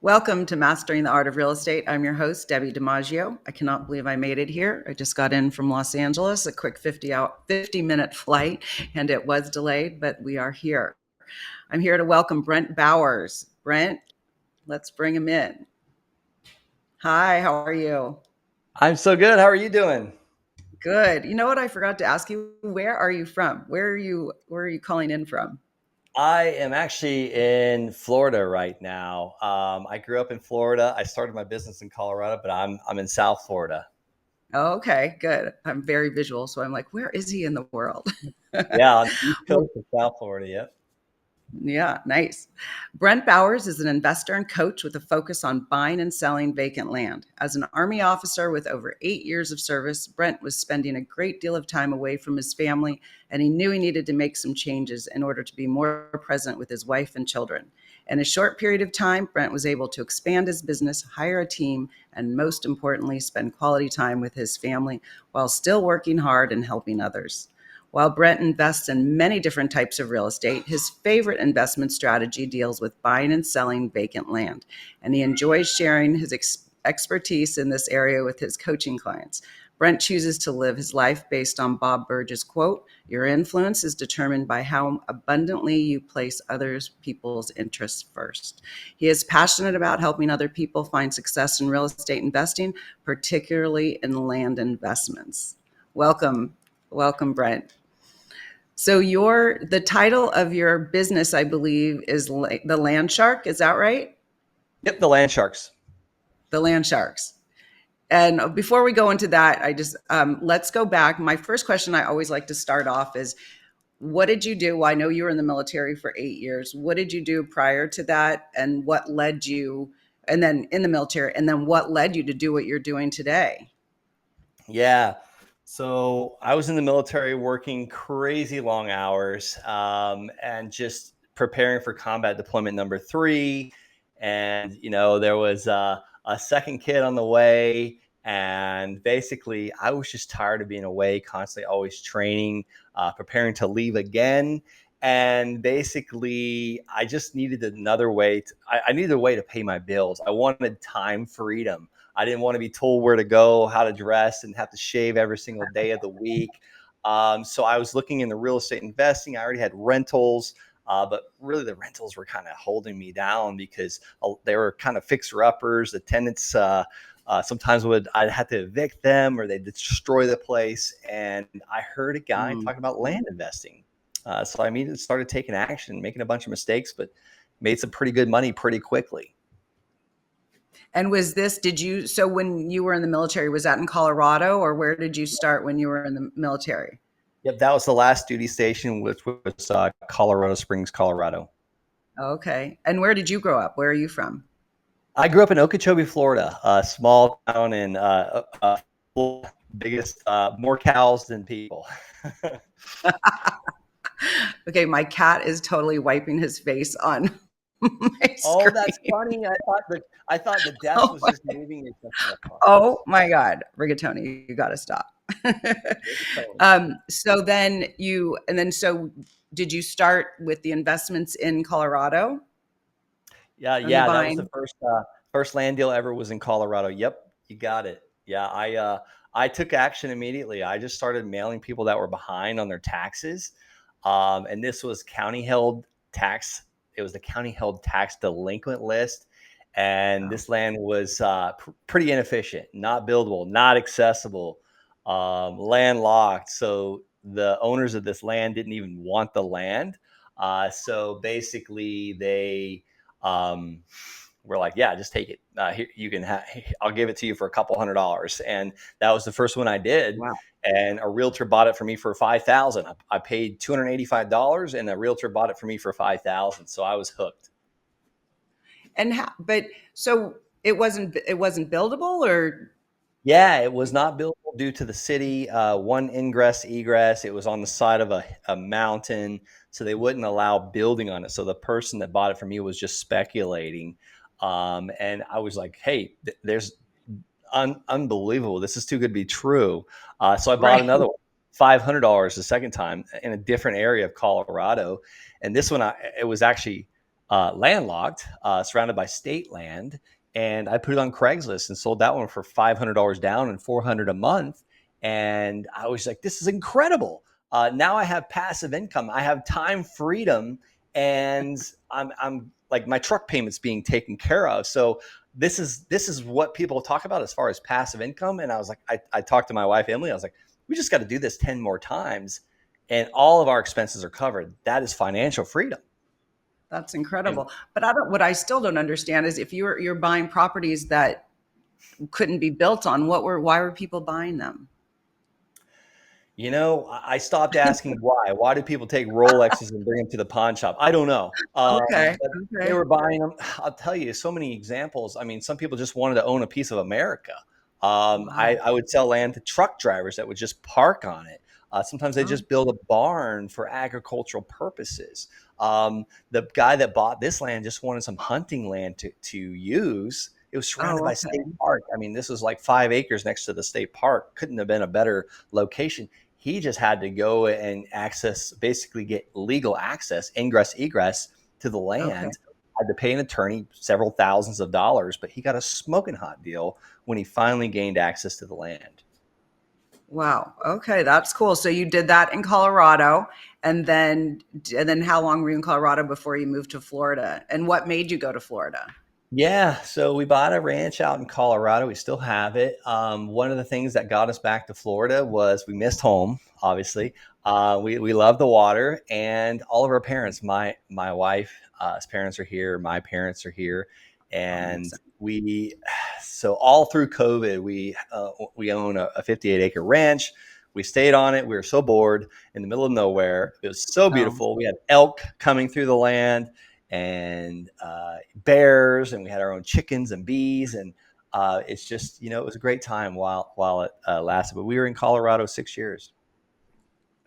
Welcome to Mastering the Art of Real Estate. I'm your host, Debbi DiMaggio. I cannot believe I made it here. I just got in from Los Angeles, a quick 50-minute flight, and it was delayed, but we are here. I'm here to welcome Brent Bowers. Brent, let's bring him in. Hi, how are you? I'm so good. How are you doing? Good. You know what I forgot to ask you? Where are you from? Where are you calling in from? I am actually in Florida right now. I grew up in Florida. I started my business in Colorado, but I'm in South Florida. Oh, okay, good. I'm very visual, so I'm like, where is he in the world? Yeah, on the East Coast of South Florida. Yep. Yeah, nice. Brent Bowers is an investor and coach with a focus on buying and selling vacant land. As an Army officer with over 8 years of service, Brent was spending a great deal of time away from his family, and he knew he needed to make some changes in order to be more present with his wife and children. In a short period of time, Brent was able to expand his business, hire a team, and most importantly, spend quality time with his family while still working hard and helping others. While Brent invests in many different types of real estate, his favorite investment strategy deals with buying and selling vacant land, and he enjoys sharing his expertise in this area with his coaching clients. Brent chooses to live his life based on Bob Burge's quote, "Your influence is determined by how abundantly you place others people's interests first." He is passionate about helping other people find success in real estate investing, particularly in land investments. Welcome, welcome, Brent. So the title of your business, I believe, is the Land Shark. Is that right? Yep, the Land Sharks. The Land Sharks. And before we go into that, I just let's go back. My first question I always like to start off is, what did you do? Well, I know you were in the military for 8 years. What did you do prior to that, and what led you? And then in the military, and then what led you to do what you're doing today? Yeah. So I was in the military working crazy long hours and just preparing for combat deployment number three. And, there was a second kid on the way. And basically, I was just tired of being away, constantly always training, preparing to leave again. And basically, I just needed another way. I needed a way to pay my bills. I wanted time freedom. I didn't want to be told where to go, how to dress, and have to shave every single day of the week. So I was looking in the real estate investing. I already had rentals, but really the rentals were kind of holding me down because they were kind of fixer-uppers. The tenants sometimes I'd have to evict them or they'd destroy the place. And I heard a guy Mm. talking about land investing. So I immediately started taking action, making a bunch of mistakes, but made some pretty good money pretty quickly. And so when you were in the military, was that in Colorado, or where did you start when you were in the military? Yep, that was the last duty station, which was Colorado Springs, Colorado. Okay. And where did you grow up? Where are you from? I grew up in Okeechobee, Florida, a small town in biggest, more cows than people. Okay, my cat is totally wiping his face on my Oh, that's screen. funny. I thought the desk Oh was my, just moving itself oh my God. Rigatoni, you got to stop. across. So did you start with the investments in Colorado Yeah, and the yeah, that was the buying? first land deal ever was in Colorado. Yep, you got it. Yeah, I took action immediately. I just started mailing people that were behind on their taxes, and this was county held tax. It was the county held tax delinquent list, and Oh, this land was pretty inefficient, not buildable, not accessible, landlocked. So the owners of this land didn't even want the land. So basically, they we're like, yeah, just take it. Here, I'll give it to you for a couple $100. And that was the first one I did. wow. And a realtor bought it for me for 5,000. I paid $285 and a realtor bought it for me for 5,000. So I was hooked. But so it wasn't buildable, or Yeah, it was not buildable due to the city. One ingress, egress. It was on the side of a mountain, so they wouldn't allow building on it. So the person that bought it from me was just speculating, and I was like, "Hey, there's unbelievable. This is too good to be true." So I bought right? another one, $500 the second time in a different area of Colorado, and this one it was actually landlocked, surrounded by state land. And I put it on Craigslist and sold that one for $500 down and $400 a month. And I was like, this is incredible. Now I have passive income. I have time freedom, and I'm like, my truck payment's being taken care of. So this is what people talk about as far as passive income. And I was like, I talked to my wife, Emily. I was like, we just got to do this 10 more times, and all of our expenses are covered. That is financial freedom. That's And incredible. But what I still don't understand is if you're buying properties that couldn't be built on, why were people buying them? I stopped asking why. Why do people take Rolexes and bring them to the pawn shop? I don't know. Okay. But they Okay. were buying them. I'll tell you, so many examples. I mean, some people just wanted to own a piece of America. Wow. I would sell land to truck drivers that would just park on it. Sometimes they Oh, just build a barn for agricultural purposes. The guy that bought this land just wanted some hunting land to use. It was surrounded oh, by state okay. park. I mean, this was like 5 acres next to the state park. Couldn't have been a better location. He just had to go and access, basically get legal access, ingress, egress to the Okay. land. Had to pay an attorney several thousands of dollars, but he got a smoking hot deal when he finally gained access to the land. Wow. Okay, that's cool. So you did that in Colorado, and then how long were you in Colorado before you moved to Florida? And what made you go to Florida? Yeah, so we bought a ranch out in Colorado. We still have it. One of the things that got us back to Florida was we missed home. Obviously, we love the water, and all of our parents. My wife's parents are here. My parents are here, Oh, makes and sense. we. So all through COVID, we own a 58-acre ranch. We stayed on it. We were so bored in the middle of nowhere. It was so Oh, beautiful. We had elk coming through the land, and bears, and we had our own chickens and bees, and it's just, it was a great time while it lasted. But we were in Colorado 6 years.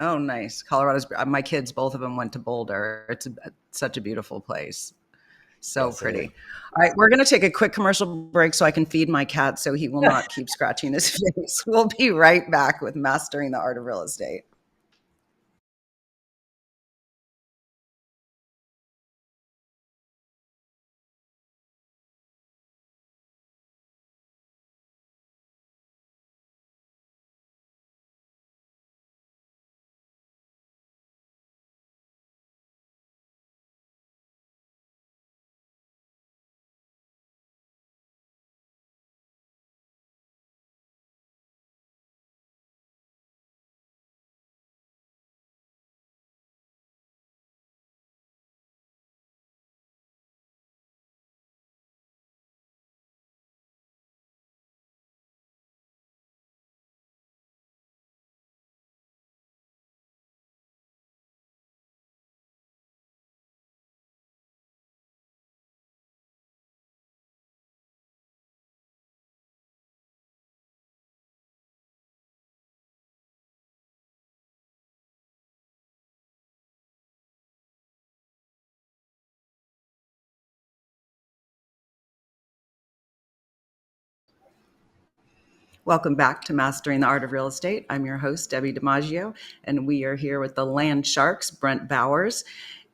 oh, nice. Colorado's. My kids, both of them went to Boulder. Such a beautiful place. So Yes, it is. pretty. All right, we're going to take a quick commercial break so I can feed my cat so he will not keep scratching his face. We'll be right back with Mastering the Art of Real Estate. Welcome back to Mastering the Art of Real Estate. I'm your host, Debbi DiMaggio, and we are here with the land sharks, Brent Bowers,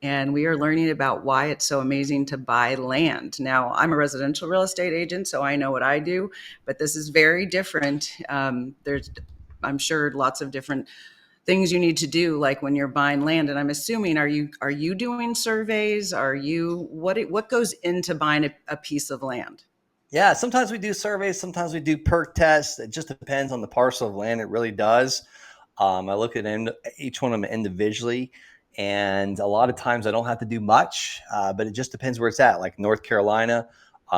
and we are learning about why it's so amazing to buy land. Now, I'm a residential real estate agent, so I know what I do, but this is very different. I'm sure, lots of different things you need to do, like when you're buying land. And I'm assuming, are you doing surveys? What goes into buying a piece of land? Yeah, sometimes we do surveys, sometimes we do perk tests. It just depends on the parcel of land. It really does. I look at each one of them individually, and a lot of times I don't have to do much, but it just depends where it's at. Like North Carolina,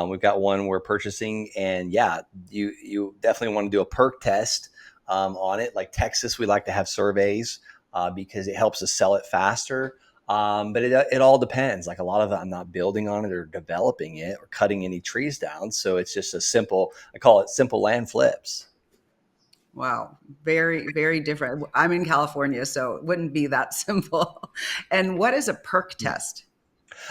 we've got one we're purchasing, and yeah, you definitely want to do a perk test on it. Like Texas, we like to have surveys because it helps us sell it faster. But it all depends. Like a lot of it, I'm not building on it or developing it or cutting any trees down. So it's just I call it simple land flips. Wow, very, very different. I'm in California, so it wouldn't be that simple. And what is a perk test?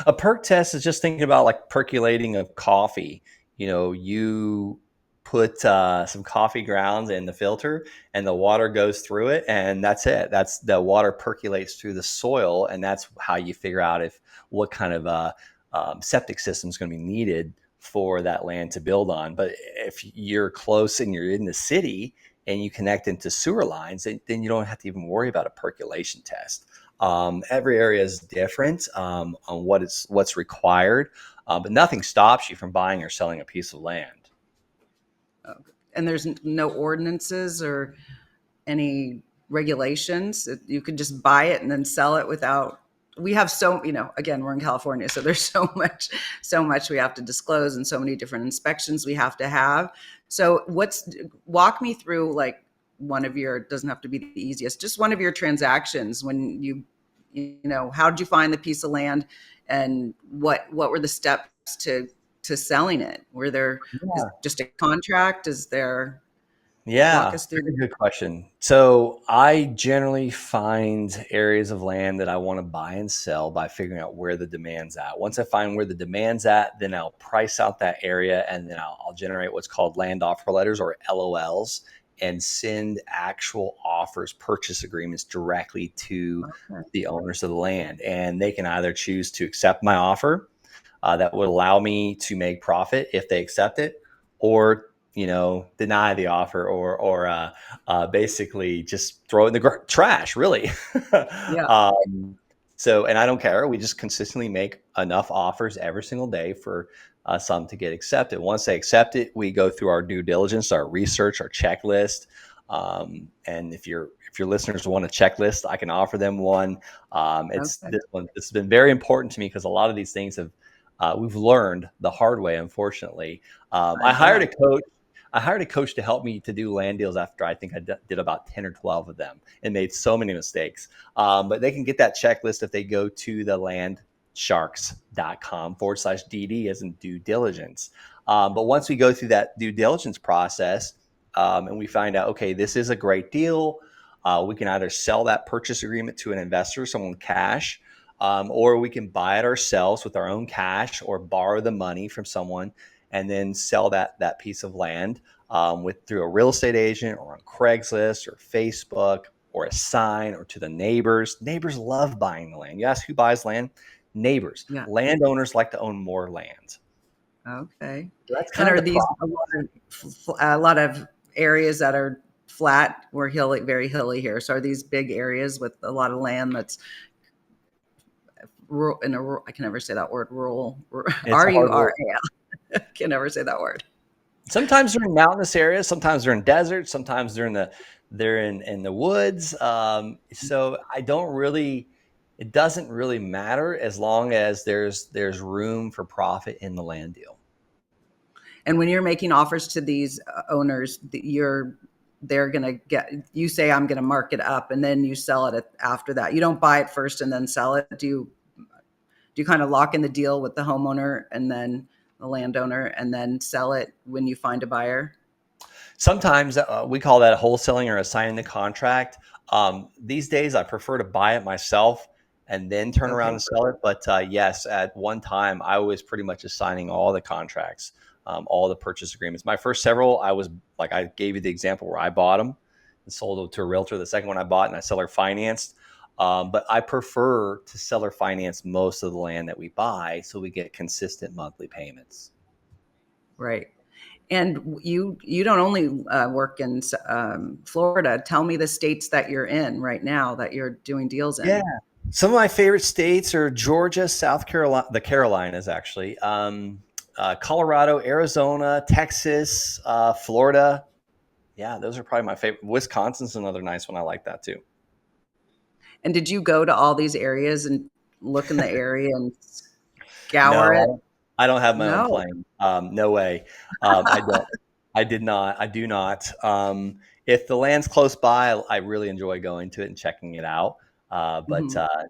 A perk test is just thinking about like percolating of coffee. You put some coffee grounds in the filter, and the water goes through it, and that's it. That's the water percolates through the soil, and that's how you figure out if what kind of septic system is going to be needed for that land to build on. But if you're close and you're in the city and you connect into sewer lines, then you don't have to even worry about a percolation test. Every area is different on what's required, but nothing stops you from buying or selling a piece of land. And there's no ordinances or any regulations. You could just buy it and then sell it without. We have again, we're in California, so there's so much we have to disclose and so many different inspections we have to have. So walk me through like one of your, doesn't have to be the easiest, just one of your transactions when how did you find the piece of land and what were the steps to selling it? Were there is just a contract? Is there, walk Yeah, us through very good question. So I generally find areas of land that I want to buy and sell by figuring out where the demand's at. Once I find where the demand's at, then I'll price out that area, and then I'll generate what's called land offer letters, or LOLs, and send actual offers, purchase agreements directly to the owners of the land. And they can either choose to accept my offer, that would allow me to make profit if they accept it, or deny the offer, or basically just throw it in the trash, really. Yeah. So, and I don't care. We just consistently make enough offers every single day for some to get accepted. Once they accept it, we go through our due diligence, our research, our checklist. And if your listeners want a checklist, I can offer them one. This has been very important to me because a lot of these things we've learned the hard way, unfortunately. I hired a coach. I hired a coach to help me to do land deals after I think I did about 10 or 12 of them and made so many mistakes. But they can get that checklist if they go to the landsharks.com/DD as in due diligence. But once we go through that due diligence process, and we find out, okay, this is a great deal, we can either sell that purchase agreement to an investor, someone cash, or we can buy it ourselves with our own cash or borrow the money from someone and then sell that piece of land through a real estate agent or on Craigslist or Facebook or a sign or to the neighbors. Neighbors love buying the land. You ask who buys land? Neighbors. Yeah. Landowners like to own more land. Okay. So that's And kind are of the these problem. a lot of areas that are flat? We're hilly, very hilly here. So are these big areas with a lot of land that's rural, I can never say that word, rural, It's a hard word. I can never say that word. Sometimes they're in mountainous areas, sometimes they're in deserts, sometimes they're in the woods. So it doesn't really matter as long as there's room for profit in the land deal. And when you're making offers to these owners, they're going to you say, I'm going to mark it up, and then you sell it after that. You don't buy it first and then sell it. Do you kind of lock in the deal with the homeowner and then the landowner and then sell it when you find a buyer? Sometimes we call that wholesaling or assigning the contract. These days, I prefer to buy it myself and then turn around and sell it. But yes, at one time, I was pretty much assigning all the contracts, all the purchase agreements. My first several, I gave you the example where I bought them and sold them to a realtor. The second one I bought and I seller financed. But I prefer to seller finance most of the land that we buy so we get consistent monthly payments. Right. And you don't only work in Florida. Tell me the states that you're in right now that you're doing deals in. Yeah. Some of my favorite states are Georgia, South Carolina, the Carolinas, actually, Colorado, Arizona, Texas, Florida. Yeah, those are probably my favorite. Wisconsin's another nice one. I like that too. And did you go to all these areas and look in the area and scour it? No, I don't have my own No. plane. No way. I don't. I did not. I do not. If the land's close by, I really enjoy going to it and checking it out. But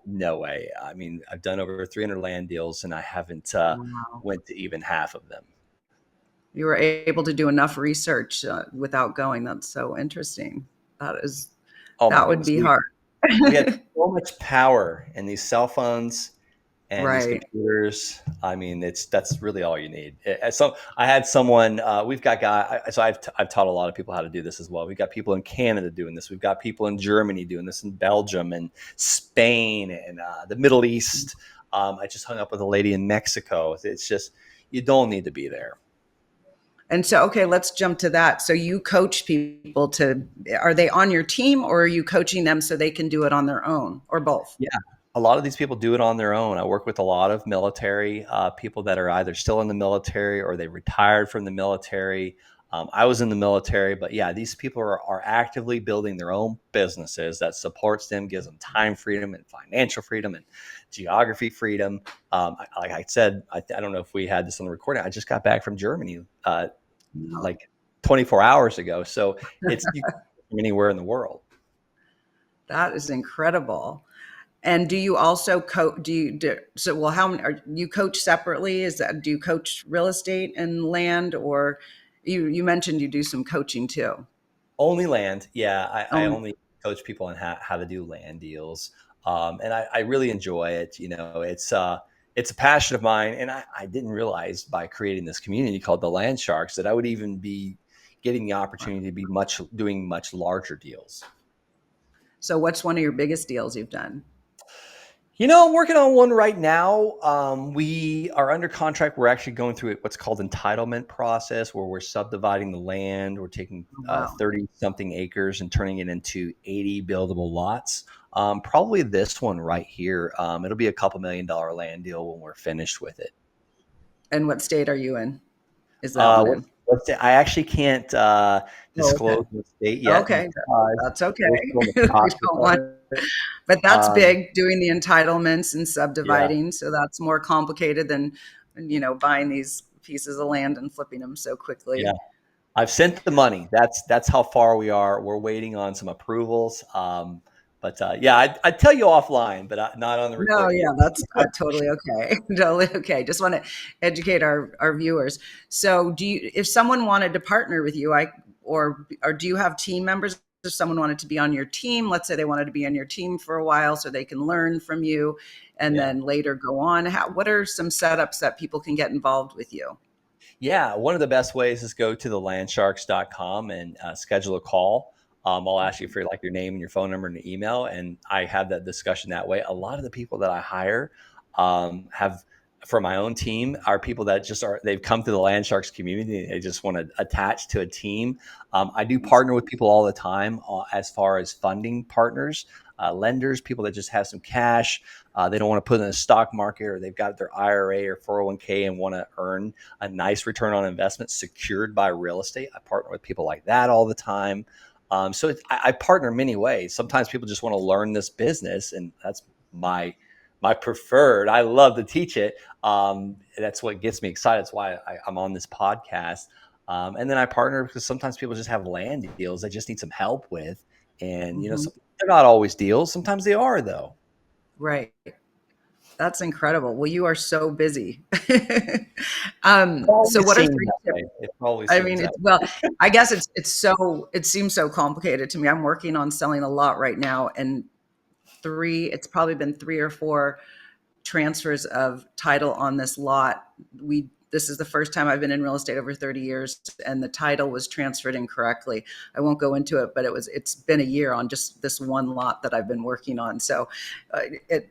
no way. I mean, I've done over 300 land deals, and I haven't Wow. went to even half of them. You were able to do enough research without going. That's so interesting. Oh my That would goodness, be hard. we have so much power in these cell phones and these Right. computers. I mean, that's really all you need. So I had someone. We've got So I've taught a lot of people how to do this as well. We've got people in Canada doing this. We've got people in Germany doing this, in Belgium and Spain and the Middle East. I just hung up with a lady in Mexico. It's just, you don't need to be there. And so, okay, let's jump to that. So you coach people to, are they on your team or are you coaching them so they can do it on their own or both? Yeah, a lot of these people do it on their own. I work with a lot of military people that are either still in the military or they retired from the military. I was in the military, but yeah, these people are actively building their own businesses that supports them, gives them time freedom and financial freedom and geography freedom. Like I said, I don't know if we had this on the recording. I just got back from Germany No. like 24 hours ago, so it's you can go from anywhere in the world. That is incredible. And do you also coach? So? Well, how many are you coach separately? Is that do you coach real estate and land, or you mentioned you do some coaching too? Only land. Yeah, I Oh, only coach people on how to do land deals. And I really enjoy it. It's a passion of mine. And I didn't realize by creating this community called the Land Sharks that I would even be getting the opportunity to be doing much larger deals. so what's one of your biggest deals you've done? I'm working on one right now. We are under contract. We're actually going through what's called entitlement process, where we're subdividing the land. We're taking Oh, wow. 30 something acres and turning it into 80 buildable lots. Probably this one right here. It'll be a couple $1 million land deal when we're finished with it. And what state are you in? Is that Uh, one what, in? I actually can't Oh, disclose okay. the state yet Okay, because that's okay. we're still in the We process don't of want, it. but that's Um, big, doing the entitlements and yeah. subdividing. So that's more complicated than, buying these pieces of land and flipping them so Yeah. quickly. I've sent the money. That's how far we are. We're waiting on some approvals. But yeah, I'd tell you offline, but not on the No, recording yeah, yet. that's totally okay. Totally okay. Just want to educate our viewers. So, if someone wanted to partner with you, or do you have team members? If someone wanted to be on your team, let's say they wanted to be on your team for a while, so they can learn from you, and Yeah. then later go on. What are some setups that people can get involved with you? Yeah, one of the best ways is go to the landsharks.com and schedule a call. I'll ask you for like your name and your phone number and your email, and I have that discussion that way. A lot of the people that I hire have for my own team are people that just they've come to the Land Sharks community. They just want to attach to a team. I do partner with people all the time as far as funding partners, lenders, people that just have some cash. They don't want to put in the stock market, or they've got their IRA or 401k and want to earn a nice return on investment secured by real estate. I partner with people like that all the time. I partner many ways. Sometimes people just want to learn this business, and that's my preferred. I love to teach it. That's what gets me excited. That's why I'm on this podcast. And then I partner because sometimes people just have land deals they just need some help with, and Hmm. they're not always deals. Sometimes they are, though. Right. That's incredible. Well, you are so busy. It So, always what are seems three that tips? way. It always I seems mean, that it's way. well, I guess it seems so complicated to me. I'm working on selling a lot right now, and it's probably been 3 or 4 transfers of title on this lot. This is the first time I've been in real estate over 30 years, and the title was transferred incorrectly. I won't go into it, but it's been a year on just this one lot that I've been working on. So it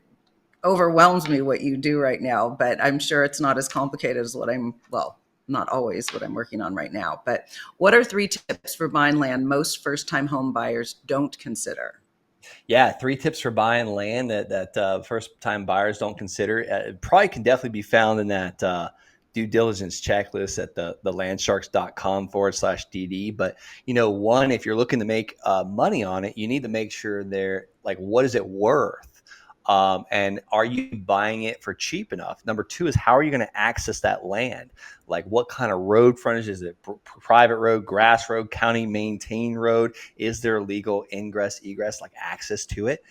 overwhelms me what you do right now, but I'm sure it's not as complicated as not always what I'm working on right now. But what are 3 tips for buying land most first time home buyers don't consider? Yeah, 3 tips for buying land that first time buyers don't consider. It probably can definitely be found in that due diligence checklist at the landsharks.com/DD. But one, if you're looking to make money on it, you need to make sure they're like, what is it worth? And are you buying it for cheap enough? Number two is, how are you going to access that land? Like, what kind of road frontage is it? Private road, grass road, county maintained road? Is there legal ingress, egress, like access to it?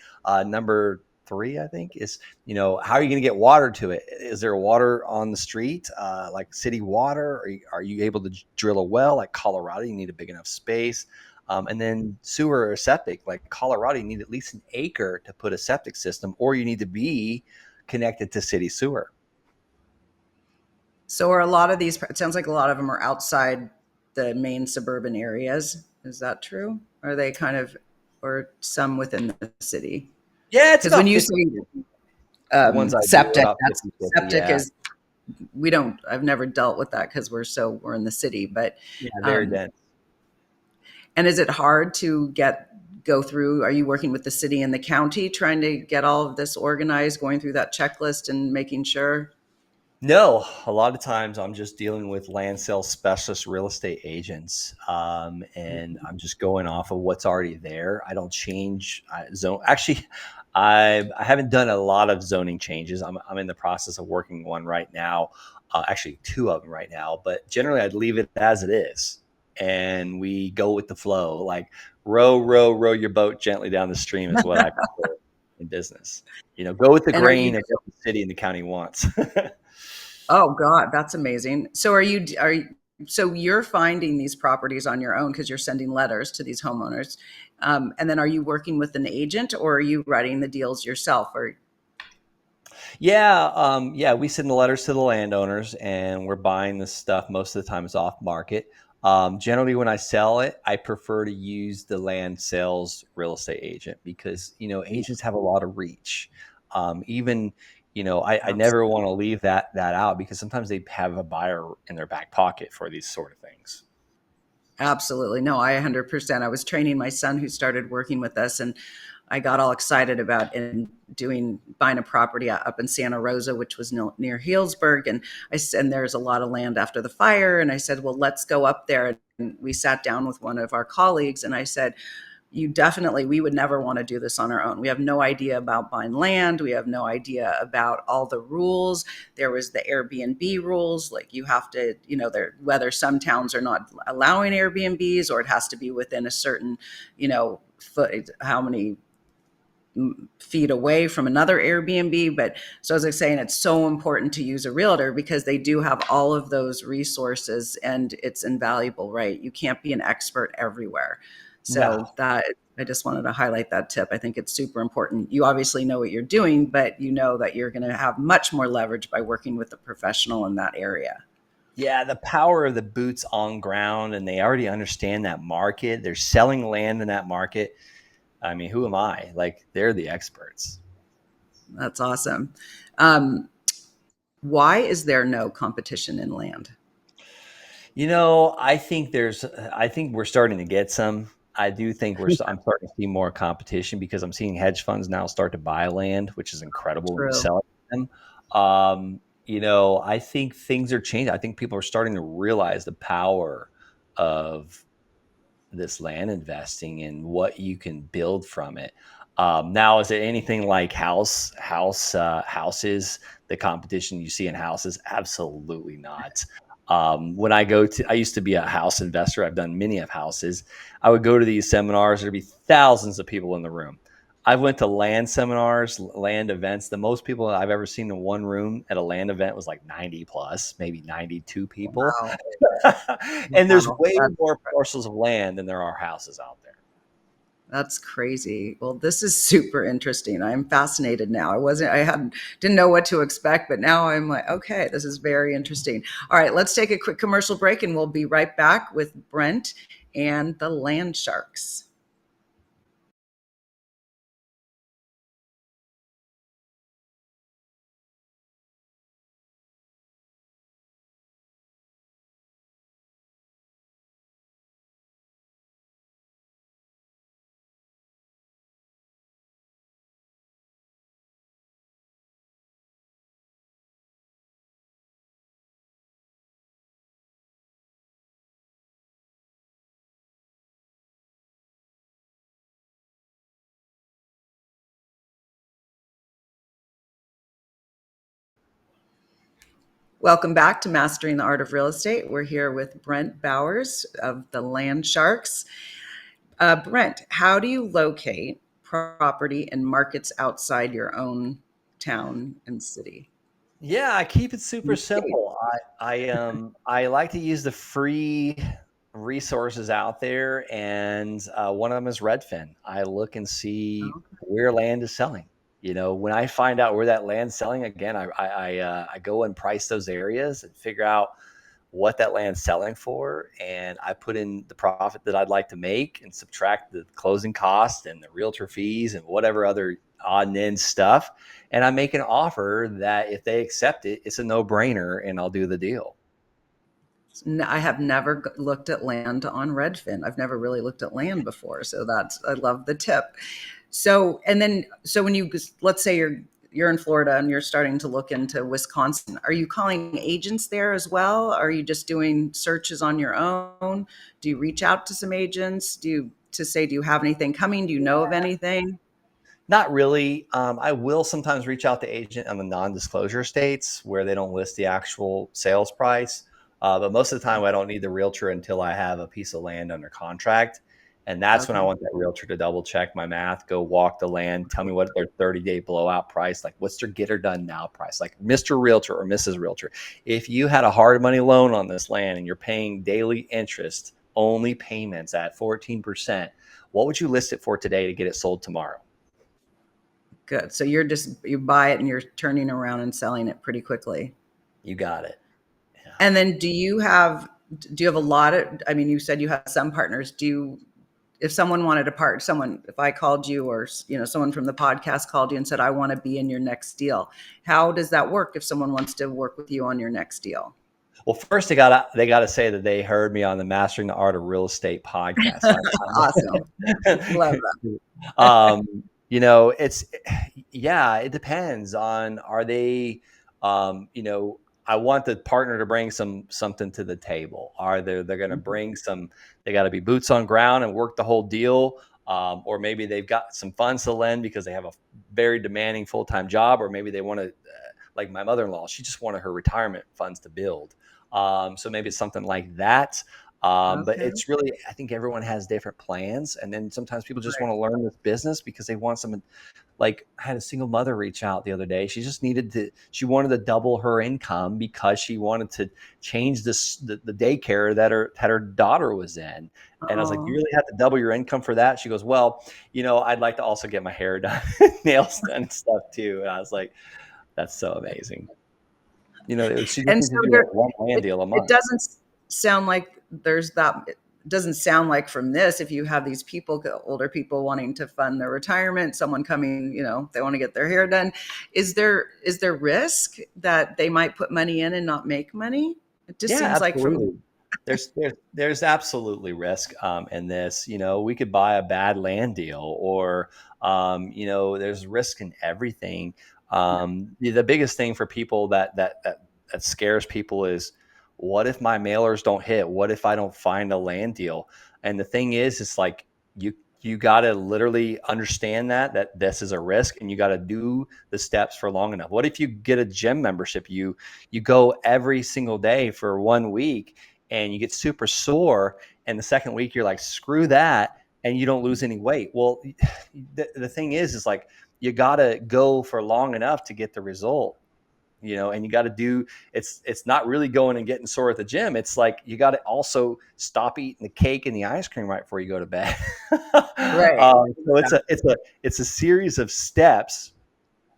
Number three, I think, is, how are you going to get water to it? Is there water on the street, like city water? Are you able to drill a well? Like Colorado, you need a big enough space. And then sewer or septic, like Colorado, you need at least an acre to put a septic system, or you need to be connected to city sewer. So are a lot of these, it sounds like a lot of them are outside the main suburban areas. Is that true? Are they kind of, or some within the city? Yeah, it's Because when about you 50. say The ones I do Septic. about That's 50/50. septic Yeah. is I've never dealt with that because we're in the city, but Yeah, very um, dense. and is it hard to go through? Are you working with the city and the county trying to get all of this organized, going through that checklist and making sure? No, a lot of times I'm just dealing with land sales specialist real estate agents, and I'm just going off of what's already there. I don't change zone. Actually, I haven't done a lot of zoning changes. I'm in the process of working one right now, actually two of them right now. But generally, I'd leave it as it is, and we go with the flow. Like row your boat gently down the stream is what I prefer in business. Go with the And are you? grain of what the city and the county wants. Oh God, that's amazing. So you're finding these properties on your own because you're sending letters to these homeowners, and then are you working with an agent or are you writing the deals yourself? Or Yeah, we send the letters to the landowners, and we're buying this stuff. Most of the time, it's off market. Generally, when I sell it, I prefer to use the land sales real estate agent because agents have a lot of reach. Even I never want to leave that out because sometimes they have a buyer in their back pocket for these sort of things. Absolutely. No, I 100%. I was training my son who started working with us, and I got all excited about buying a property up in Santa Rosa, which was near Healdsburg. And and there's a lot of land after the fire. And I said, well, let's go up there. And we sat down with one of our colleagues, and I said, we would never want to do this on our own. We have no idea about buying land. We have no idea about all the rules. There was the Airbnb rules, like you have to, whether some towns are not allowing Airbnbs or it has to be within a certain, foot, how many feet away from another Airbnb. But so as I was saying, it's so important to use a realtor because they do have all of those resources and it's invaluable, right? You can't be an expert everywhere. So No. that I just wanted to highlight that tip. I think it's super important. You obviously know what you're doing, but you know that you're going to have much more leverage by working with a professional in that area. Yeah, the power of the boots on ground, and they already understand that market. They're selling land in that market. I mean, who am I? Like, they're the experts. That's awesome. Um, why is there no competition in land? I think we're starting to get some. I do think I'm starting to see more competition because I'm seeing hedge funds now start to buy land, which is incredible when you True. sell it to them. I think things are changing. I think people are starting to realize the power of this land investing and what you can build from it. Now, is it anything like houses? The competition you see in houses? Absolutely not. When I used to be a house investor. I've done many of houses. I would go to these seminars. There'd be thousands of people in the room. I went to land seminars, land events. The most people I've ever seen in one room at a land event was like 90 plus, maybe 92 people. Wow. And there's Wow. way more parcels of land than there are houses out there. That's crazy. Well, this is super interesting. I'm fascinated now. Didn't know what to expect, but now I'm like, okay, this is very interesting. All right, let's take a quick commercial break and we'll be right back with Brent and the land sharks. Welcome back to Mastering the Art of Real Estate. We're here with Brent Bowers of the Land Sharks. Brent, how do you locate property in markets outside your own town and city? Yeah, I keep it super And state? simple. I like to use the free resources out there, and one of them is Redfin. I look and see where land is selling. When I find out where that land's selling, again, I go and price those areas and figure out what that land's selling for, and I put in the profit that I'd like to make and subtract the closing cost and the realtor fees and whatever other odd and end stuff. And I make an offer that if they accept it, it's a no brainer and I'll do the deal. I have never looked at land on Redfin. I've never really looked at land before. So I love the tip. So, and then, so when you, let's say you're in Florida and you're starting to look into Wisconsin, are you calling agents there as well? Are you just doing searches on your own? Do you reach out to some agents? Do you have anything coming? Do you know of anything? Not really. I will sometimes reach out to agent on the non-disclosure states where they don't list the actual sales price. But most of the time, I don't need the realtor until I have a piece of land under contract. And that's when I Okay. want that realtor to double check my math, go walk the land, tell me what their 30-day blowout price, like what's their get her done now price, like Mr. Realtor or Mrs. Realtor. If you had a hard money loan on this land and you're paying daily interest only payments at 14%, what would you list it for today to get it sold tomorrow? Good. So you buy it and you're turning around and selling it pretty quickly. You got it. Yeah. And then do you have a lot of, I mean, you said you have some partners. If someone wanted to if I called you or, someone from the podcast called you and said, I want to be in your next deal, how does that work if someone wants to work with you on your next deal? Well, first they gotta say that they heard me on the Mastering the Art of Real Estate podcast. So Awesome. Love that. um, it's yeah, it depends on are they, I want the partner to bring something to the table. Are they're going to bring some? They got to be boots on ground and work the whole deal. Or maybe they've got some funds to lend because they have a very demanding full-time job, or maybe they want to, like my mother-in-law, she just wanted her retirement funds to build. So maybe it's something like that. But Okay. it's really, I think everyone has different plans. And then sometimes people just Right. want to learn this business because they want some, like I had a single mother reach out the other day. She wanted to double her income because she wanted to change the daycare that her daughter was in. And I was like, you Oh, really have to double your income for that? She goes, well, I'd like to also get my hair done, nails done and stuff too. And I was like, that's so amazing. She just and needs so to do there, like one land deal a it month. doesn't sound like there's that. It doesn't sound like from this, if you have these people, older people wanting to fund their retirement, someone coming, they want to get their hair done. Is there risk that they might put money in and not make money? It just Yeah, seems like from absolutely. There's absolutely risk in this. We could buy a bad land deal, or there's risk in everything. The biggest thing for people that scares people is, what if my mailers don't hit? What if I don't find a land deal? And the thing is, it's like you got to literally understand that this is a risk, and you got to do the steps for long enough. What if you get a gym membership? You go every single day for 1 week and you get super sore, and the second week you're like, screw that, and you don't lose any weight. Well, the thing is like, you got to go for long enough to get the result. And you got to do, it's not really going and getting sore at the gym. It's like you got to also stop eating the cake and the ice cream right before you go to bed. right. So it's a series of steps,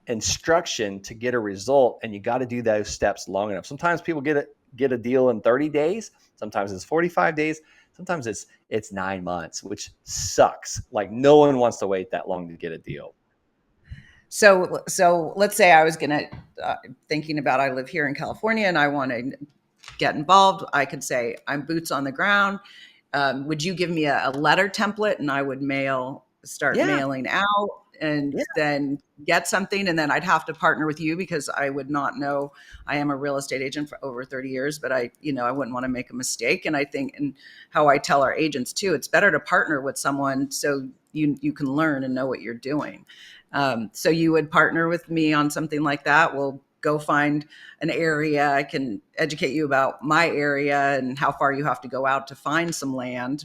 instruction to get a result, and you got to do those steps long enough. Sometimes people get a deal in 30 days, sometimes it's 45 days, sometimes it's 9 months, which sucks. Like no one wants to wait that long to get a deal. So let's say I was gonna thinking about, I live here in California and I want to get involved. I could say I'm boots on the ground. Would you give me a letter template and I would start Yeah, mailing out and yeah, then get something? And then I'd have to partner with you because I would not know. I am a real estate agent for over 30 years, but I wouldn't want to make a mistake. And I think, and how I tell our agents too, it's better to partner with someone so you can learn and know what you're doing. So you would partner with me on something like that. We'll go find an area. I can educate you about my area and how far you have to go out to find some land,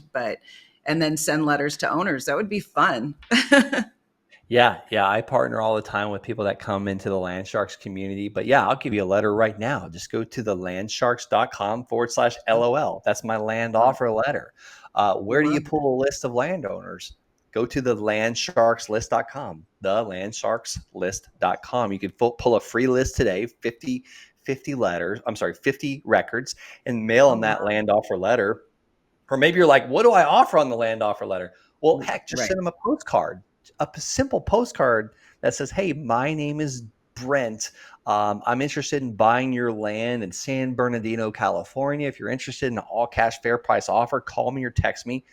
and then send letters to owners. That would be fun. yeah. I partner all the time with people that come into the Land Sharks community. But yeah, I'll give you a letter right now. Just go to thelandsharks.com/LOL. That's my land offer letter. Where do you Love it. pull a list of landowners? Go to the landsharkslist.com, thelandsharkslist.com. You can pull a free list today, 50 letters, I'm sorry, 50 records, and mail Oh, them that wow. land offer letter. Or maybe you're like, what do I offer on the land offer letter? Well, heck, just Right. send them a postcard, a simple postcard that says, hey, my name is Brent. I'm interested in buying your land in San Bernardino, California. If you're interested in an all cash fair price offer, call me or text me.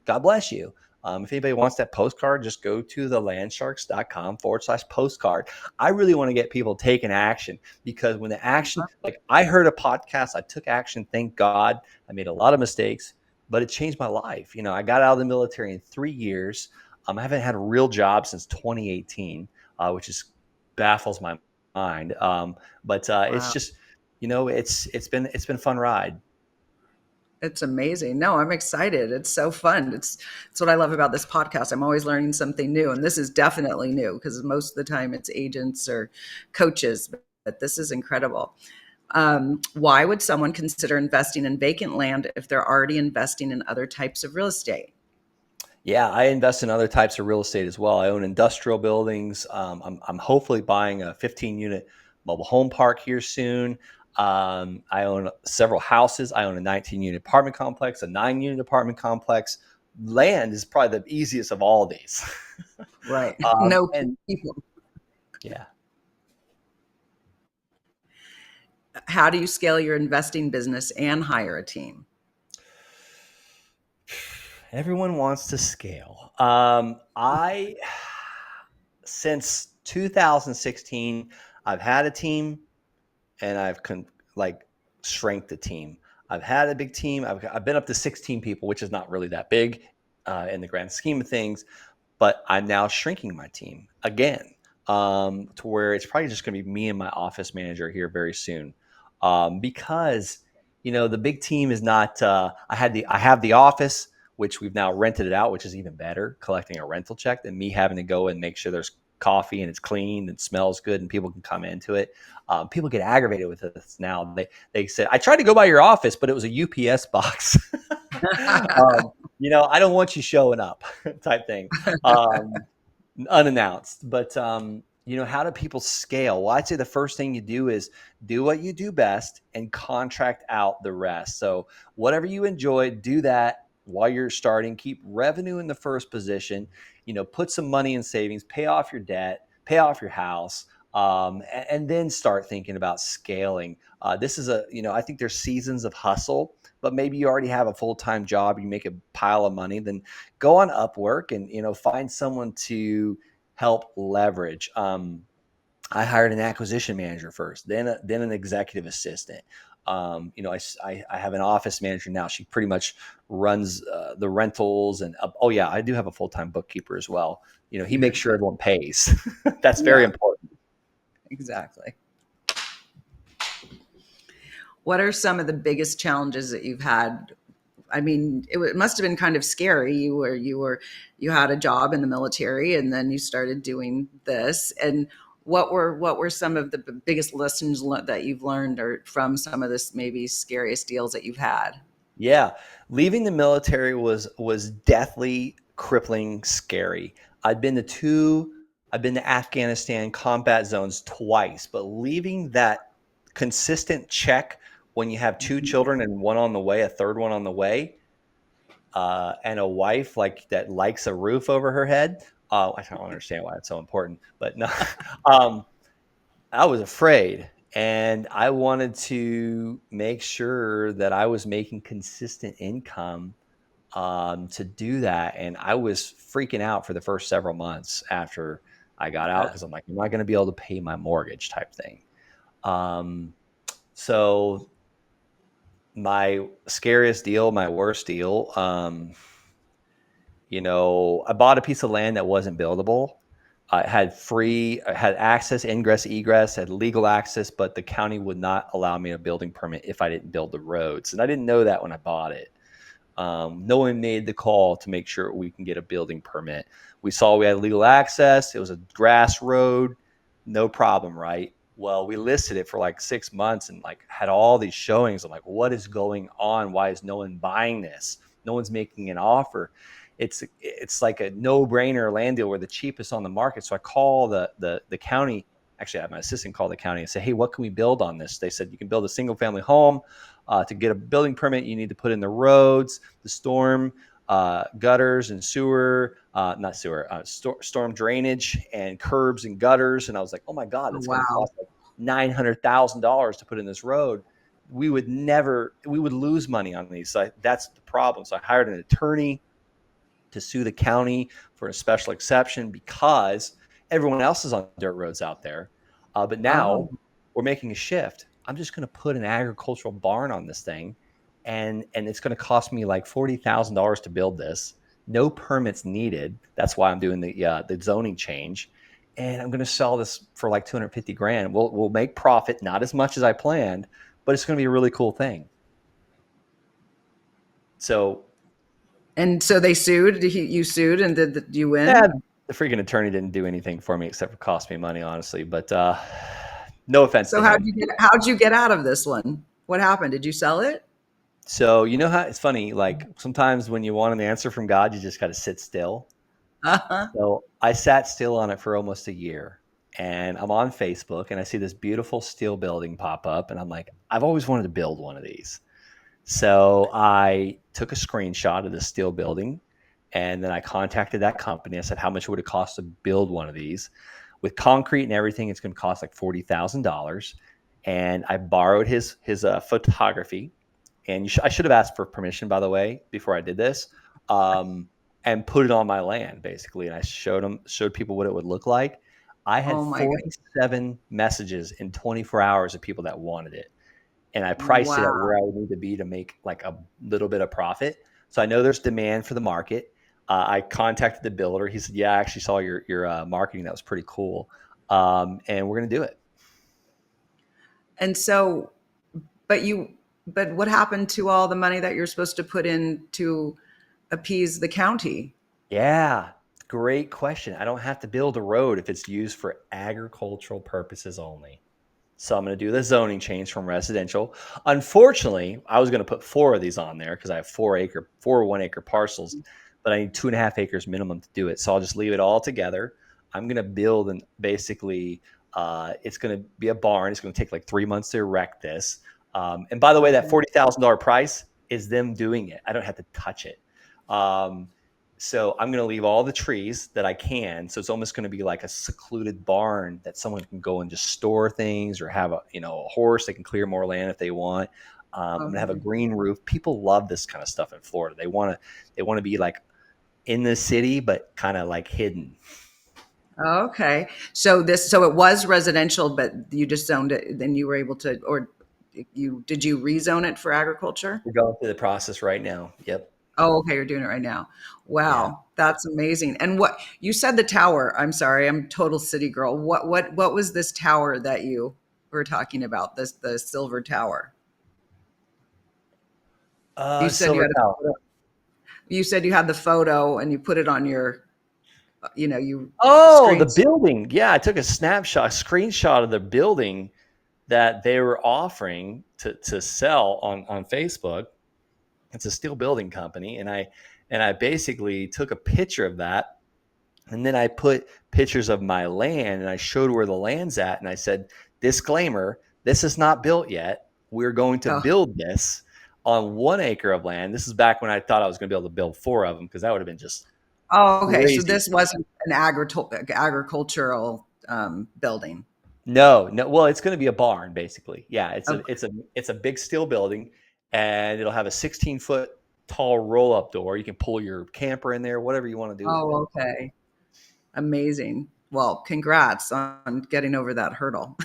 God bless you. If anybody wants that postcard, just go to thelandsharks.com/postcard. I really want to get people taking action, because when the action, like I heard a podcast, I took action. Thank God. I made a lot of mistakes, but it changed my life. I got out of the military in 3 years. I haven't had a real job since 2018, which is baffles my mind. But it's Wow. just, it's been a fun ride. It's amazing. No, I'm excited. It's so fun. It's what I love about this podcast. I'm always learning something new, and this is definitely new because most of the time it's agents or coaches, but this is incredible. Why would someone consider investing in vacant land if they're already investing in other types of real estate? Yeah, I invest in other types of real estate as well. I own industrial buildings. I'm hopefully buying a 15-unit mobile home park here soon. I own several houses. I own a 19-unit apartment complex, a 9-unit apartment complex. Land is probably the easiest of all of these. Right. No And people. yeah, How do you scale your investing business and hire a team? everyone wants to scale. I Since 2016, I've had a team, and like shrank the team. I've had a big team. I've been up to 16 people, which is not really that big in the grand scheme of things. But I'm now shrinking my team again, to where it's probably just going to be me and my office manager here very soon, because the big team is not. I have the office, which we've now rented it out, which is even better, collecting a rental check than me having to go and make sure there's coffee and it's clean and smells good and people can come into it. People get aggravated with this now. They said, I tried to go by your office, but it was a UPS box. I don't want you showing up, type thing, um, unannounced. But how do people scale? Well, I'd say the first thing you do is do what you do best and contract out the rest. So whatever you enjoy, do that while you're starting. Keep revenue in the first position. Put some money in savings, pay off your debt, pay off your house. And then start thinking about scaling. This is I think there's seasons of hustle, but maybe you already have a full-time job, you make a pile of money, then go on Upwork and find someone to help leverage. I hired an acquisition manager first, then an executive assistant. I have an office manager now. She pretty much runs the rentals, and oh yeah, I do have a full-time bookkeeper as well. He makes sure everyone pays. That's very Yeah, important. exactly. What are some of the biggest challenges that you've had? I mean, it must have been kind of scary. You had a job in the military, and then you started doing this. And what were some of the biggest lessons that you've learned, or from some of this maybe scariest deals that you've had? Yeah, leaving the military was deathly crippling, scary. I'd been to two, I've been to Afghanistan combat zones twice, but leaving that consistent check when you have two Mhm. children and one on the way, a third one on the way, and a wife like that likes a roof over her head. I don't understand why it's so important, but no, um, I was afraid, and I wanted to make sure that I was making consistent income to do that. And I was freaking out for the first several months after I got out, Yeah. because I'm like, am I going to be able to pay my mortgage, type thing? Um, so my scariest deal, my worst deal, I bought a piece of land that wasn't buildable. I had access, ingress, egress, had legal access, but the county would not allow me a building permit if I didn't build the roads. And I didn't know that when I bought it. No one made the call to make sure we can get a building permit. We saw we had legal access. It was a grass road, no problem, right? Well, we listed it for like 6 months and like had all these showings. I'm like, what is going on? Why is no one buying this? No one's making an offer. It's like a no-brainer land deal. We're the cheapest on the market. So I call the county. Actually, I had my assistant call the county and say, hey, what can we build on this? They said, you can build a single family home. To get a building permit, you need to put in the roads, the storm gutters and sewer, not sewer, storm drainage and curbs and gutters. And I was like, oh my God, Oh, that's going to wow. cost like $900,000 to put in this road. We would lose money on these. So that's the problem. So I hired an attorney to sue the county for a special exception because everyone else is on dirt roads out there. But now Oh, we're making a shift. I'm just going to put an agricultural barn on this thing, and it's going to cost me like $40,000 to build this. No permits needed. That's why I'm doing the zoning change, and I'm going to sell this for like 250 grand. We'll make profit, not as much as I planned, but it's going to be a really cool thing. So and so they sued. You sued, and did you yeah, win? the freaking attorney didn't do anything for me except for cost me money, honestly. But no offense So to him. how'd you get out of this one? What happened? Did you sell it? So you know how it's funny. Like sometimes when you want an answer from God, you just got to sit still. Uh-huh. So I sat still on it for almost a year, and I'm on Facebook, and I see this beautiful steel building pop up, and I'm like, I've always wanted to build one of these. So I took a screenshot of the steel building, and then I contacted that company. I said, how much would it cost to build one of these? With concrete and everything, it's going to cost like $40,000. And I borrowed his photography, and I should have asked for permission, by the way, before I did this, um, and put it on my land basically. And I showed people what it would look like. I had Oh my God. 47 messages in 24 hours of people that wanted it, and I priced it at Wow. where I would need to be to make like a little bit of profit. So I know there's demand for the market. I contacted the builder. He said, "Yeah, I actually saw your marketing. That was pretty cool, and we're going to do it." And so, but but what happened to all the money that you're supposed to put in to appease the county? Yeah, great question. I don't have to build a road if it's used for agricultural purposes only. So I'm going to do the zoning change from residential. Unfortunately, I was going to put four of these on there because I have 4 1 acre parcels, but I need 2.5 acres minimum to do it. So I'll just leave it all together. I'm going to build, and basically, it's going to be a barn. It's going to take like 3 months to erect this. And by the way, that Okay. $40,000 price is them doing it. I don't have to touch it. Um, so I'm going to leave all the trees that I can. So it's almost going to be like a secluded barn that someone can go and just store things, or have a horse. They can clear more land if they want. I'm going to have a Okay. green roof. People love this kind of stuff in Florida. They want to be like in the city, but kind of like hidden. Okay. So it was residential, but you just zoned it, then you were able to, or did you rezone it for agriculture? We're going through the process right now. Yep. Oh, okay, you're doing it right now. Yeah. Wow, that's amazing. And what you said, the tower, I'm sorry, I'm total city girl. What was this tower that you were talking about? The silver tower. You said you Silver had a Tower. photo. You said you had the photo and you put it on your, you Oh, the screens. building. Yeah, I took a screenshot of the building that they were offering to sell on Facebook. It's a steel building company, and I basically took a picture of that, and then I put pictures of my land, and I showed where the land's at, and I said, disclaimer, this is not built yet. We're going to Oh, build this on 1 acre of land. This is back when I thought I was going to be able to build four of them, because that would have been just oh, okay. So crazy. this wasn't an agricultural building. No, no. Well, it's going to be a barn, basically. Yeah, it's a Okay. it's a it's a big steel building, and it'll have a 16-foot tall roll-up door. You can pull your camper in there, whatever you want to do with it. Oh, okay. Amazing. Well, congrats on getting over that hurdle.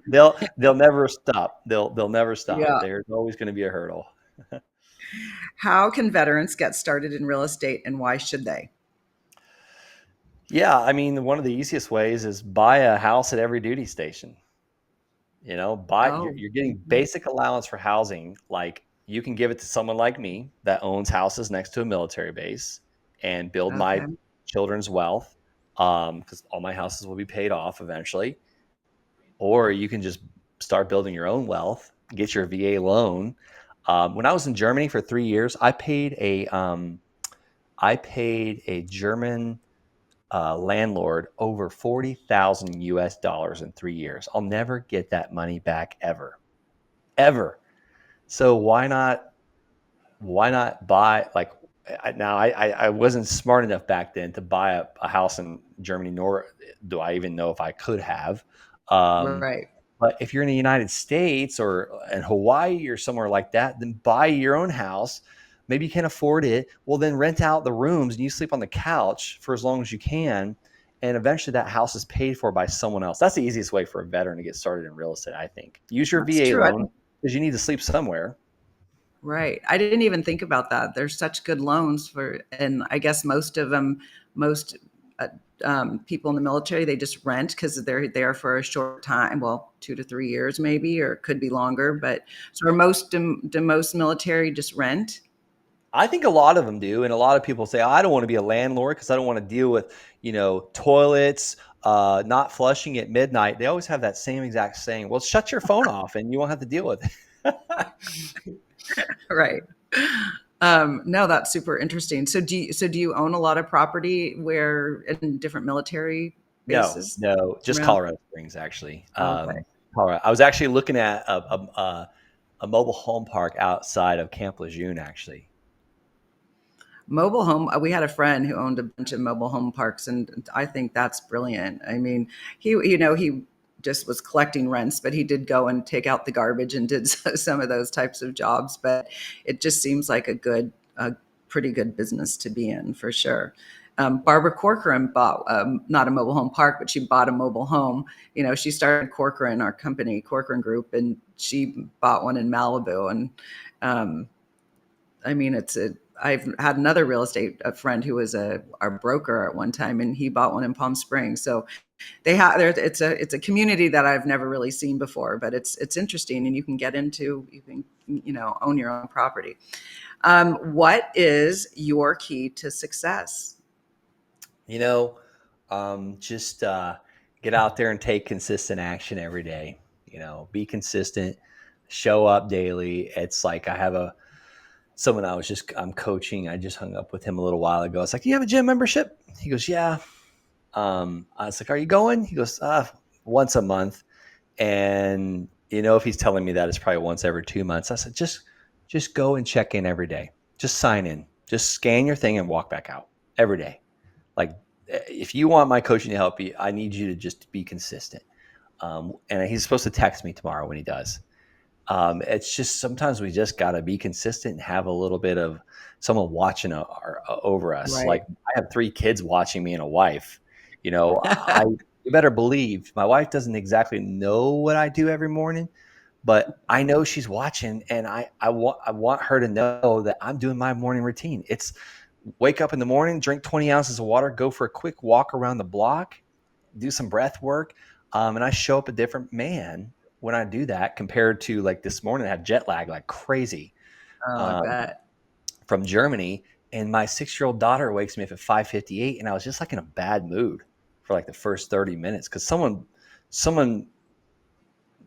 They'll never stop. They'll never stop. Yeah. There's always going to be a hurdle. How can veterans get started in real estate and why should they? Yeah, I mean, one of the easiest ways is buy a house at every duty station. Oh, You're getting mhm. basic allowance for housing. Like you can give it to someone like me that owns houses next to a military base and build my Okay. children's wealth, because all my houses will be paid off eventually. Or you can just start building your own wealth, get your VA loan. When I was in Germany for 3 years, I paid a German landlord over 40,000 US dollars in 3 years. I'll never get that money back ever, ever. So why not buy, like, I wasn't smart enough back then to buy a house in Germany, nor do I even know if I could have. Um, Right. but if you're in the United States or in Hawaii or somewhere like that, then buy your own house. Maybe you can't afford it. Well, then rent out the rooms and you sleep on the couch for as long as you can. And eventually that house is paid for by someone else. That's the easiest way for a veteran to get started in real estate, I think. Use your That's VA true. loan because you need to sleep somewhere. Right. I didn't even think about that. There's such good loans for, and I guess most of them, most uh, people in the military, they just rent because they're there for a short time. Well, 2 to 3 years maybe, or it could be longer. But so are do most military just rent? I think a lot of them do, and a lot of people say, "I don't want to be a landlord because I don't want to deal with, toilets not flushing at midnight." They always have that same exact saying. Well, shut your phone off, and you won't have to deal with it. Right. No, that's super interesting. So do you own a lot of property where in different military No, bases no, just around? Colorado Springs, actually. Okay. Colorado. I was actually looking at a mobile home park outside of Camp Lejeune, actually. Mobile home, we had a friend who owned a bunch of mobile home parks, and I think that's brilliant. I mean, he just was collecting rents, but he did go and take out the garbage and did some of those types of jobs. But it just seems like a pretty good business to be in for sure. Barbara Corcoran bought not a mobile home park, but she bought a mobile home. She started Corcoran, our company, Corcoran Group, and she bought one in Malibu. And um, I mean, I've had another real estate a friend who was our broker at one time, and he bought one in Palm Springs. So they have there. It's a community that I've never really seen before, but it's interesting, and you can own your own property. What is your key to success? You know, just get out there and take consistent action every day. Be consistent, show up daily. It's like I have someone I'm coaching. I just hung up with him a little while ago. It's like, "Do you have a gym membership?" He goes, "Yeah." I was like, "Are you going?" He goes, "Once a month." And if he's telling me that, it's probably once every 2 months. I said, just go and check in every day. Just sign in. Just scan your thing and walk back out every day. Like, if you want my coaching to help you, I need you to just be consistent. And he's supposed to text me tomorrow when he does. It's just sometimes we just got to be consistent and have a little bit of someone watching over us. Right. Like, I have 3 kids watching me and a wife. You better believe my wife doesn't exactly know what I do every morning, but I know she's watching, and I want her to know that I'm doing my morning routine. It's wake up in the morning, drink 20 ounces of water, go for a quick walk around the block, do some breath work, and I show up a different man when I do that compared to like this morning. I had jet lag like crazy Oh, I um, bet. from Germany, and my 6-year-old daughter wakes me up at 5:58, and I was just like in a bad mood for like the first 30 minutes because someone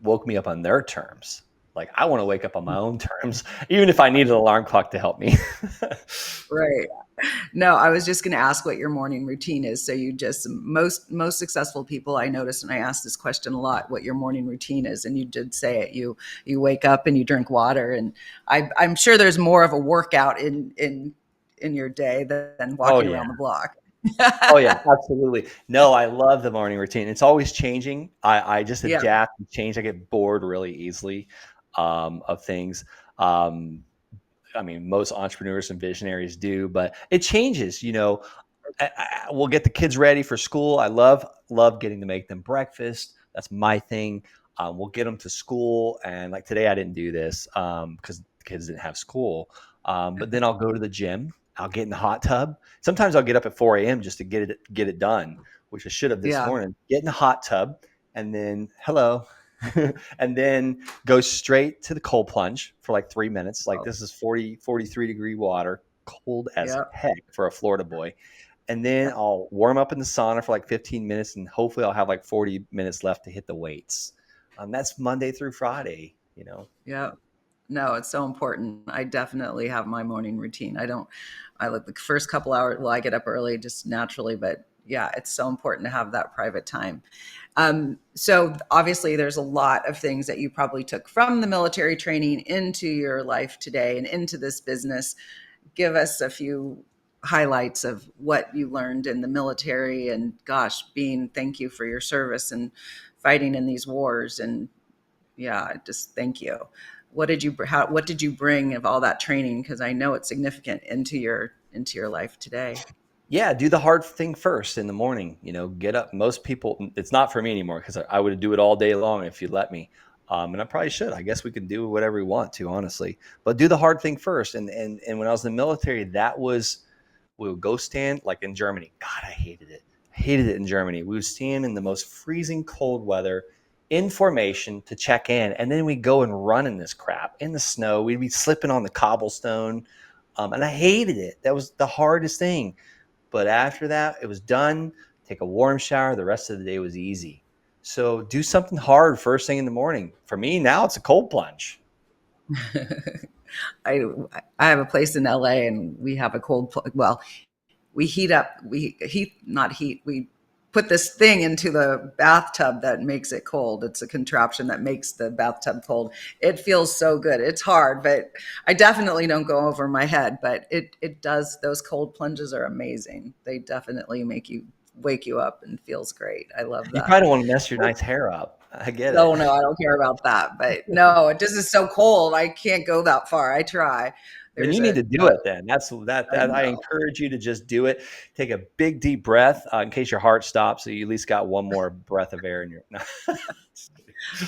woke me up on their terms. Like, I want to wake up on my own terms, even if I need an alarm clock to help me. Right. No, I was just going to ask what your morning routine is. So you just most successful people I notice, and I ask this question a lot, what your morning routine is, and you did say it. You wake up and you drink water, and I'm sure there's more of a workout in your day than Oh walking yeah. around the block. Oh yeah, absolutely. No, I love the morning routine. It's always changing. I just Yeah. adapt and change. I get bored really easily of things. Um, I mean, most entrepreneurs and visionaries do, but it changes. We'll get the kids ready for school. I love getting to make them breakfast. That's my thing. We'll get them to school, and like today, I didn't do this because the kids didn't have school. But then I'll go to the gym. I'll get in the hot tub. Sometimes I'll get up at 4 a.m. just to get it done, which I should have this Yeah. morning. Get in the hot tub, and then hello, and then go straight to the cold plunge for like 3 minutes. Like, Oh, this is 43-degree water, cold as yeah. heck for a Florida boy. And then Yeah. I'll warm up in the sauna for like 15 minutes, and hopefully I'll have like 40 minutes left to hit the weights. That's Monday through Friday. Yeah. No, it's so important. I definitely have my morning routine. I like the first couple hours, well, I get up early just naturally, but yeah, it's so important to have that private time. So obviously there's a lot of things that you probably took from the military training into your life today and into this business. give us a few highlights of what you learned in the military, and gosh, thank you for your service and fighting in these wars. And yeah, just thank you. What did you bring of all that training? Because I know it's significant into your life today. Yeah, do the hard thing first in the morning. Get up. Most people, it's not for me anymore because I would do it all day long if you let me. And I probably should. I guess we can do whatever we want to, honestly. But do the hard thing first. And when I was in the military, that was we would go stand like in Germany. God, I hated it. I hated it in Germany. We would stand in the most freezing cold weather in formation to check in, and then we'd go and run in this crap in the snow. We'd be slipping on the cobblestone, and I hated it. That was the hardest thing. But after that, it was done. Take a warm shower. The rest of the day was easy. So do something hard first thing in the morning. For me, now it's a cold plunge. I I have a place in LA, and we have a well, we heat up we heat not heat we put this thing into the bathtub that makes it cold. It's a contraption that makes the bathtub cold. It feels so good. It's hard, but I definitely don't go over my head, but it does. Those cold plunges are amazing. They definitely wake you up, and feels great. I love You that. probably don't want to mess your nice hair up. I get it. No, no, I don't care about that. But no, it just is so cold. I can't go that far. I try. Then There's you need a to do it then. I I know. encourage you to just do it. Take a big deep breath in case your heart stops, so you at least got one more breath of air in your. No.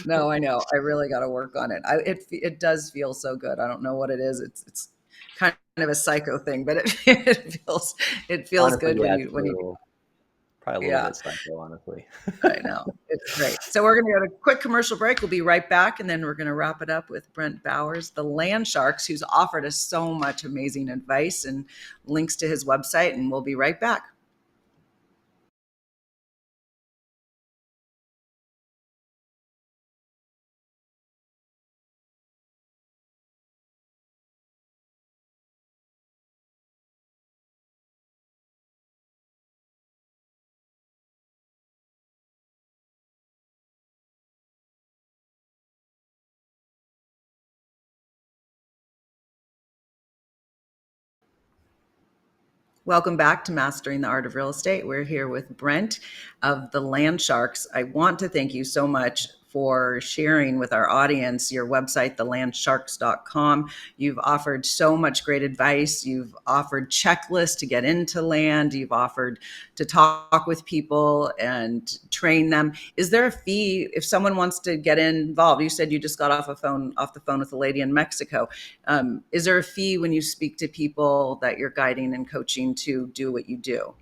No, I know. I really got to work on it. It does feel so good. I don't know what it is. It's kind of a psycho thing, but it feels Honestly, good yeah, when you probably a little yeah. bit psycho, honestly. I know. It's great. So we're going to go to a quick commercial break. We'll be right back, and then we're going to wrap it up with Brent Bowers, the Land Sharks, who's offered us so much amazing advice and links to his website. And we'll be right back. Welcome back to Mastering the Art of Real Estate. We're here with Brent of the Land Sharks. I want to thank you so much for sharing with our audience your website, thelandsharks.com. You've offered so much great advice. You've offered checklists to get into land. You've offered to talk with people and train them. Is there a fee if someone wants to get involved? You said you just got off the phone with a lady in Mexico. Is there a fee when you speak to people that you're guiding and coaching to do what you do?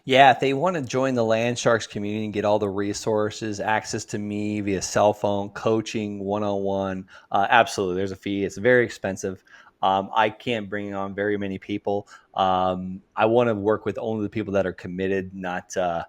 Yeah, if they want to join the Land Sharks community and get all the resources, access to me via cell phone, coaching, one-on-one, absolutely, there's a fee. It's very expensive. I can't bring on very many people. I want to work with only the people that are committed, not kind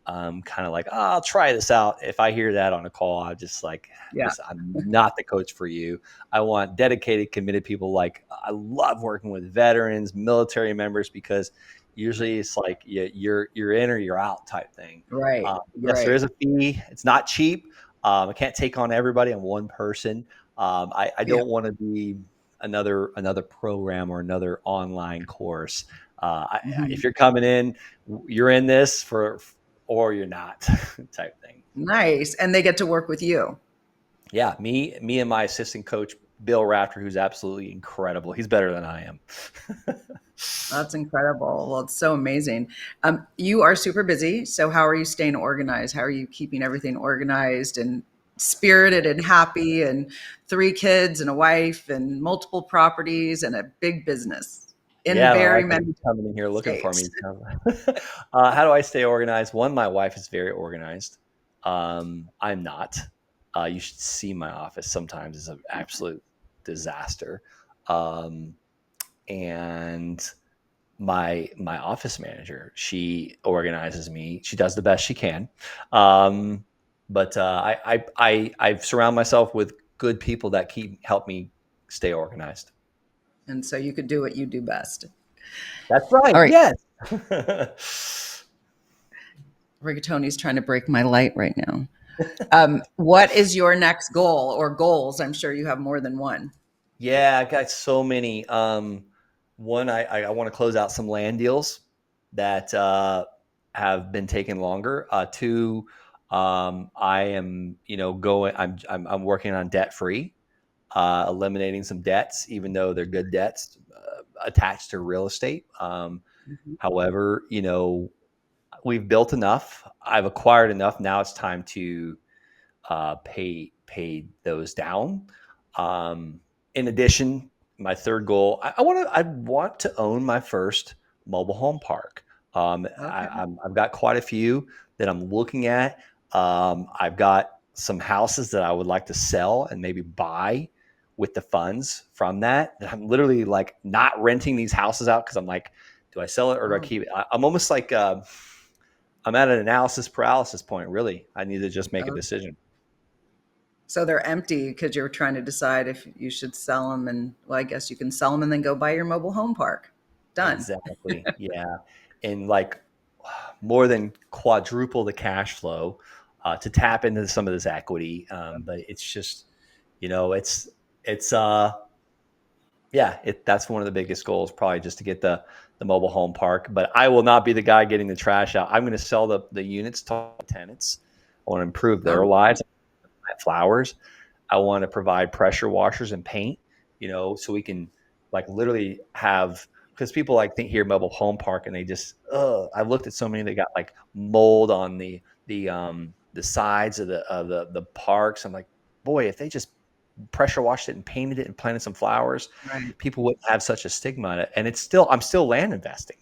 of like, oh, I'll try this out. If I hear that on a call, I just like Yeah. this. I'm not the coach for you. I want dedicated, committed people. Like I love working with veterans, military members, because usually it's like you're in or you're out type thing. Right. Yes, there Right. is a fee. It's not cheap. I can't take on everybody. I'm one person. I Yeah. don't want to be another program or another online course. If Mhm. you're coming in, you're in this for or you're not type thing. Nice. And they get to work with you. Yeah, me and my assistant coach Bill Rafter, who's absolutely incredible. He's better than I am. That's incredible. Well, it's so amazing. You are super busy. So how are you staying organized? How are you keeping everything organized and spirited and happy, and three kids and a wife and multiple properties and a big business in Yeah, my very wife is many coming in here looking for states? me. How do I stay organized? One, my wife is very organized. I'm not. You should see my office. Sometimes it's an absolute disaster. Um, and my office manager, she organizes me. She does the best she can. Um, but I surround myself with good people that help me stay organized. And so you could do what you do best. That's All right. right. Yes. Rigatoni's trying to break my light right now. What is your next goal or goals? I'm sure you have more than one. Yeah, I got so many. One, I want to close out some land deals that have been taking longer. Two, I am, I'm working on debt free, eliminating some debts, even though they're good debts attached to real estate. Mhm. However, we've built enough. I've acquired enough. Now it's time to pay those down. Um, in addition, my third goal, I want to own my first mobile home park. Okay. I've got quite a few that I'm looking at. I've got some houses that I would like to sell and maybe buy with the funds from that. And I'm literally like not renting these houses out because I'm like, do I sell it or do I Oh, keep it? I'm almost like I'm at an analysis paralysis point. Really, I need to just make a oh. decision. So they're empty because you're trying to decide if you should sell them. And well, I guess you can sell them and then go buy your mobile home park. Done. Exactly. Yeah. And like more than quadruple the cash flow to tap into some of this equity. But it's just, it's, yeah, that's one of the biggest goals, probably just to get the mobile home park. But I will not be the guy getting the trash out. I'm going to sell the units to tenants. I want to improve their Oh, lives. Plant flowers. I want to provide pressure washers and paint, so we can like literally have, because people like think here mobile home park and they just, I've looked at so many that got like mold on the sides of the parks. I'm like, boy, if they just pressure washed it and painted it and planted some flowers, right. people wouldn't have such a stigma on it. And I'm still land investing,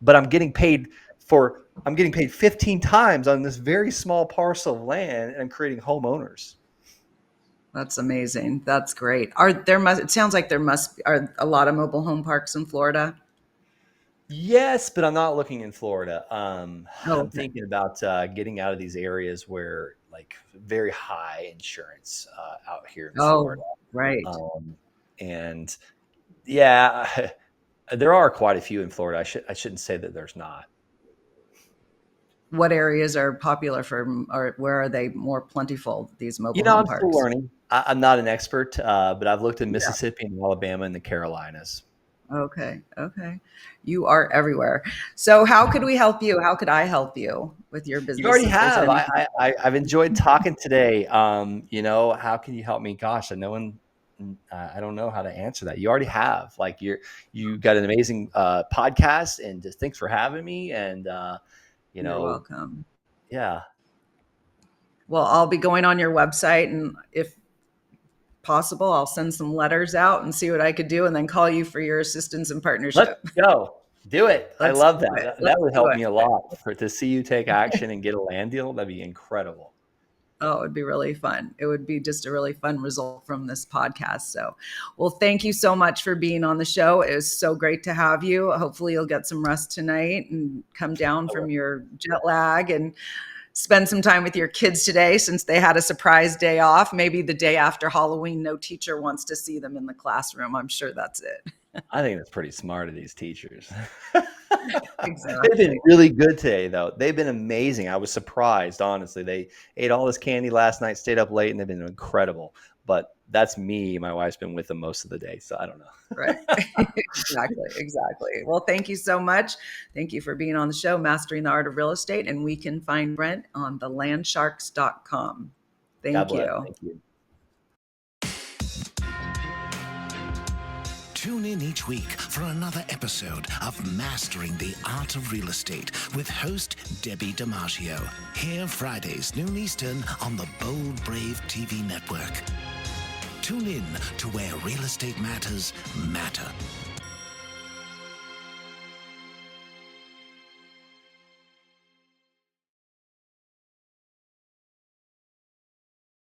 but I'm getting paid 15 times on this very small parcel of land, and I'm creating homeowners. That's amazing. That's great. It sounds like are a lot of mobile home parks in Florida. Yes, but I'm not looking in Florida. Oh, I'm okay. thinking about getting out of these areas where like very high insurance out here in Florida. Oh, right. Um, and yeah, there are quite a few in Florida. I shouldn't say that there's not. What areas are popular or where are they more plentiful, these mobile home I'm still parks? learning. I'm not an expert, but I've looked in Yeah. Mississippi and Alabama and the Carolinas. Okay. Okay. You are everywhere. So how could we help you? How could I help you with your You business already if there's have. anything? I've enjoyed talking today. How can you help me? Gosh, I don't know how to answer that. You already have. Like you got an amazing podcast, and just thanks for having me. And you You're know, welcome. yeah, Well, I'll be going on your website, and if possible, I'll send some letters out and see what I could do and then call you for your assistance and let's partnership. go. Do it. I Let's love do that. it. That Let's would do help it. me a lot to see you take action and get a land deal. That'd be incredible. Oh, it would be really fun. It would be just a really fun result from this podcast. So, well, thank you so much for being on the show. It was so great to have you. Hopefully, you'll get some rest tonight and come down from your jet lag and spend some time with your kids today since they had a surprise day off. Maybe the day after Halloween, no teacher wants to see them in the classroom. I'm sure that's it. I think that's pretty smart of these teachers. They've been Exactly. really good today, though. They've been amazing. I was surprised, honestly. They ate all this candy last night, stayed up late, and they've been incredible. But that's me. My wife's been with them most of the day, so I don't Right. know. Exactly. Exactly. Well, thank you so much. Thank you for being on the show, Mastering the Art of Real Estate. And we can find Brent on thelandsharks.com. God Thank bless. you. Thank you. Tune in each week for another episode of Mastering the Art of Real Estate with host Debbi DiMaggio. Here Fridays, noon Eastern on the Bold Brave TV network. Tune in to where real estate matters matter.